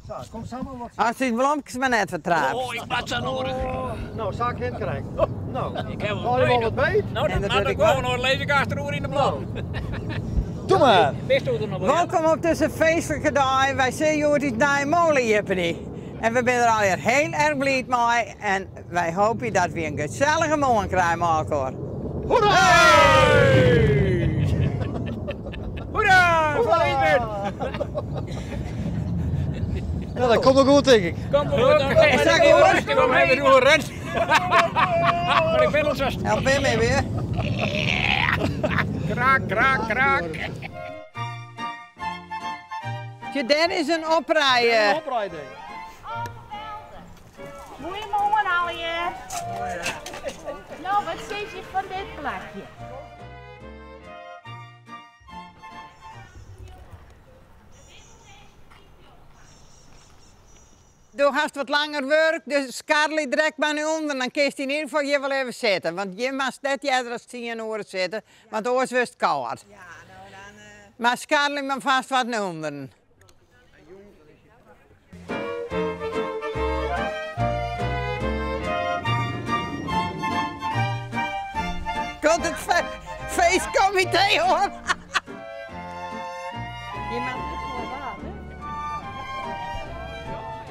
Zo, kom samen wat. Als die bloempjes maar net vertrapt. Oh, ik bad zo nodig. Nou, zal ik hem krijgen? Nou, Ik heb al je wel wat beet? Nou, En dan dat mag doe ik ik gewoon nog lees ik achterover in de blauw. Doe maar. Best doet er nog wel. Welkom op deze feestelijke dag. Wij zien jullie naar een molenjipperie. En we zijn er alweer heel erg blij mee. En wij hopen dat we een gezellige morgen krijgen met elkaar. Hoera! Hoera! Voor Lisbeth! Ja, dat komt ook goed, denk ik. Kom op, dan ga ik Zeg, even hoor. rustig omheen doen, rent. Maar ik ben al zo Help weer mee weer. kraak, kraak, kraak. Je, daar is een oprijden. Oprijden. Goedemorgen alweer. Nou, wat zeg je van dit plakje? Doe haast wat langer werk, dus Carly direct maar nu onder. Dan kun je in ieder geval je wel even zitten. Want je mag net eerder als 10 uur zitten, want anders wordt het koud. Ja, nou dan... Maar Carly mag vast wat naar onder. Komt het feestcomité hoor. Je mag het gewoon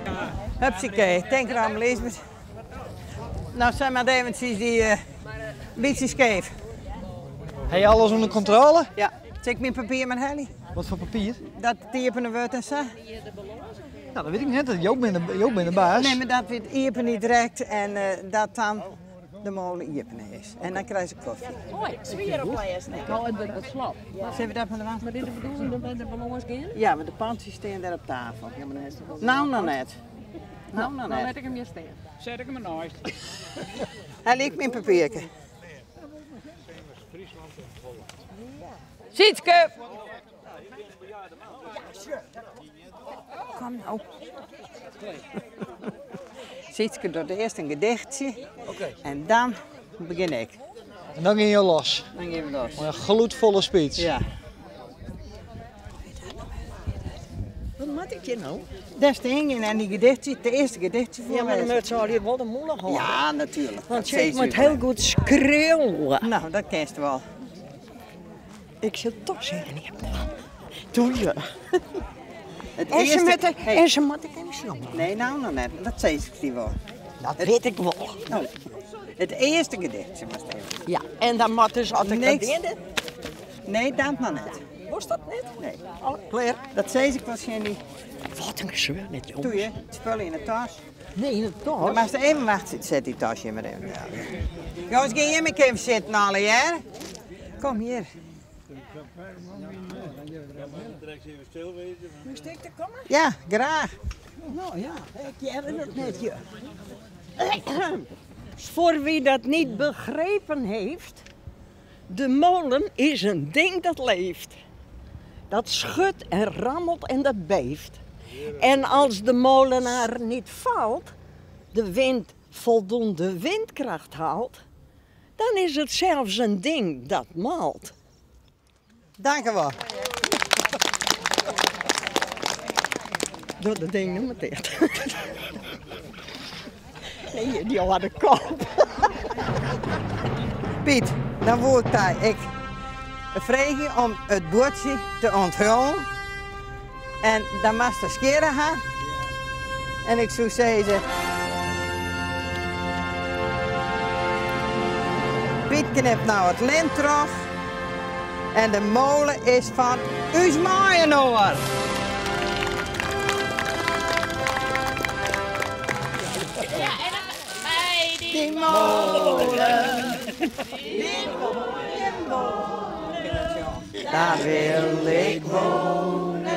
water. Hupsakee, denk eraan Lisbeth. Nou zijn maar even die beetje scheef. Heb je alles onder controle? Ja, check mijn papier met Helly. Wat voor papier? Dat typen wordt en zo. Nou, dat weet ik niet. Joop bent de baas. Nee, maar dat we het iepen niet direct en dat dan de molen iepen is. En dan krijg je koffie. Hoi, sfeer op les. Nou, het slap. Zullen we dat van de wand? Maar dit is de bedoeling dat wij de ballons gaan? Ja, maar de pandjes staan daar op tafel. Ja, maar dan is het toch Nou, nog net. Nou, nog Dan net. laat ik hem hier staan. Zet ik hem naast. Hij ligt mijn papiertje. Sietske! Kom nou. Sietske doet eerst een gedichtje. En dan begin ik. En dan ging je los. Dan gaan we los. Een gloedvolle speech. Ja. Wat moet ik je nou? Dat is de hingen en die gedichtje, het eerste gedichtje voor Ja, maar dan mij. moet ze al hier wel de moeilijk houden. Ja, natuurlijk. Want Dat je zei moet ze heel wel. goed schreeuwen. Nou, dat kent je wel. Ik zit toch zeggen, niet. Doe je. Het En ze moet Hey. en ze moet ik hem zongen. Nee, nou nog net. Dat zei ze wel. Dat weet ik wel. Nou, het eerste gedichtje was het even. Ja, en dan moet dus altijd Niks. dat Nee, dat nog net. Was dat niet? Nee. Oh, klaar. Dat zei ze waarschijnlijk. Wat een gezeur net, jongens. Doe je, het spullen in de tas. Nee, in het Dan tas. mag je even wachten. Zet die tasje maar even. Jongens, ga jij maar even zitten alle, ja? Kom hier. Moest ik er komen? Ja, graag. Nou ja, ik jij het net, je. Voor wie dat niet begrepen heeft, de molen is een ding dat leeft. Dat schudt en rammelt en dat beeft. En als de molenaar niet valt, de wind voldoende windkracht haalt, dan is het zelfs een ding dat maalt. Dank je wel. Doe dat ding nummer 30. Nee, die harde kop. Piet, dan wordt hij. Ik vraag je om het bordje te onthullen. En dan mag je scheren gaan. En ik zou zeggen... Piet knipt nou het lint terug. En de molen is van uw maaienoor. Ja, en dan bij Die molen, die mooie molen, daar wil ik wonen.